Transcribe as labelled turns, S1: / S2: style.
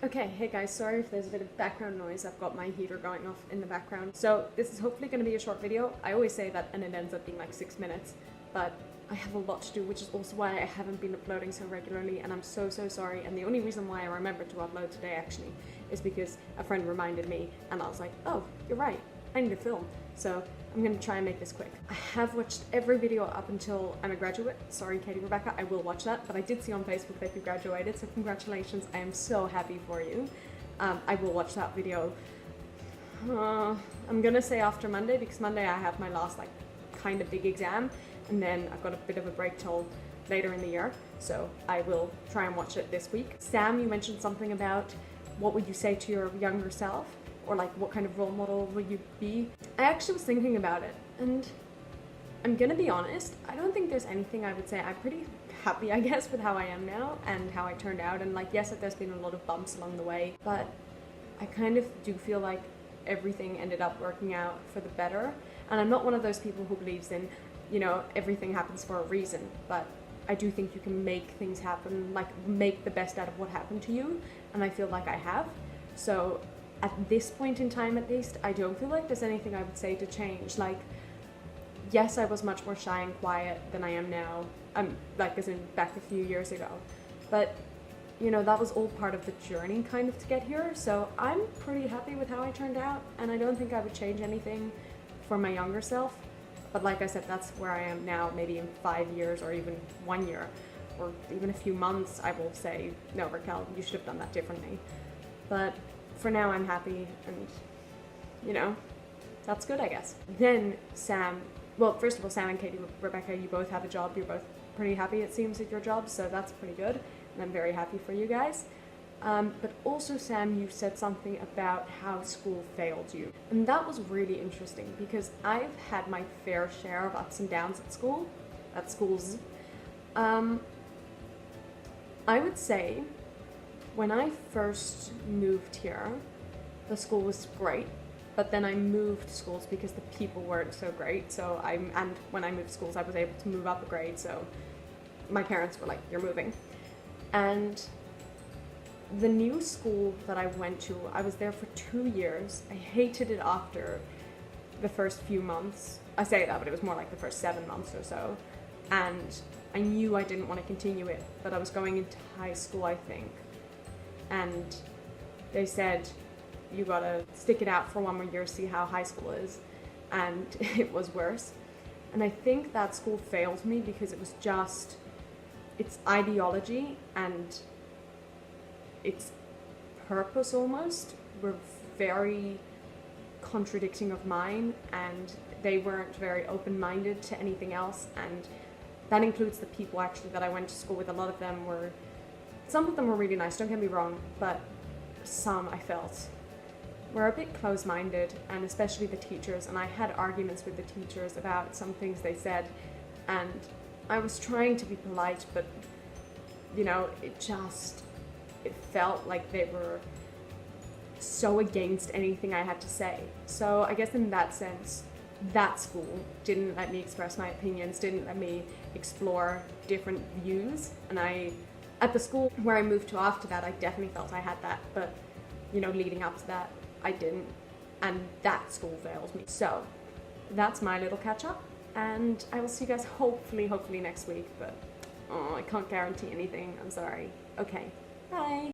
S1: Okay, hey guys, sorry if there's a bit of background noise. I've got my heater going off in the background. So this is hopefully going to be a short video. I always say that and it ends up being like 6 minutes, but I have a lot to do, which is also why I haven't been uploading so regularly, and I'm so sorry. And the only reason why I remembered to upload today actually is because a friend reminded me and I was like, oh, you're right, I need to film. So I'm going to try and make this quick. I have watched every video up until I'm a graduate. Sorry, Katie, Rebecca, I will watch that. But I did see on Facebook that you graduated, so congratulations. I am so happy for you. I will watch that video. I'm going to say after Monday, because Monday I have my last like kind of big exam. And then I've got a bit of a break till later in the year. So I will try and watch it this week. Sam, you mentioned something about what would you say to your younger self? Or like what kind of role model would you be? I actually was thinking about it, and I'm gonna be honest, I don't think there's anything I would say. I'm pretty happy, I guess, with how I am now and how I turned out, and like, yes, there's been a lot of bumps along the way, but I kind of do feel like everything ended up working out for the better. And I'm not one of those people who believes in, you know, everything happens for a reason, but I do think you can make things happen, like make the best out of what happened to you, and I feel like I have. So at this point in time, at least, I don't feel like there's anything I would say to change. Like, yes, I was much more shy and quiet than I am now, like as in back a few years ago, but you know, that was all part of the journey kind of to get here. So I'm pretty happy with how I turned out, and I don't think I would change anything for my younger self. But like I said, that's where I am now. Maybe in 5 years or even 1 year or even a few months, I will say, no, Raquel, you should have done that differently. But for now, I'm happy, and you know, that's good, I guess. Then Sam, well, first of all, Sam and Katie, Rebecca, you both have a job. You're both pretty happy, it seems, at your job, so that's pretty good, and I'm very happy for you guys. But also, Sam, you said something about how school failed you, and that was really interesting because I've had my fair share of ups and downs at schools. I would say when I first moved here, the school was great, but then I moved schools because the people weren't so great. So and when I moved schools, I was able to move up a grade. So my parents were like, "You're moving," and the new school that I went to, I was there for 2 years. I hated it after the first few months. I say that, but it was more like the first 7 months or so. And I knew I didn't want to continue it, but I was going into high school, I think. And they said, you gotta stick it out for 1 more year, see how high school is. And it was worse. And I think that school failed me because it was just, its ideology and its purpose almost were very contradicting of mine, and they weren't very open-minded to anything else. And that includes the people actually that I went to school with. A lot of them were, some of them were really nice, don't get me wrong, but some, I felt, were a bit close-minded, and especially the teachers. And I had arguments with the teachers about some things they said, and I was trying to be polite, but you know, it felt like they were so against anything I had to say. So I guess in that sense, that school didn't let me express my opinions, didn't let me explore different views. And at the school where I moved to after that, I definitely felt I had that, but you know, leading up to that, I didn't, and that school failed me. So that's my little catch up, and I will see you guys hopefully next week, but I can't guarantee anything, I'm sorry. Okay, bye.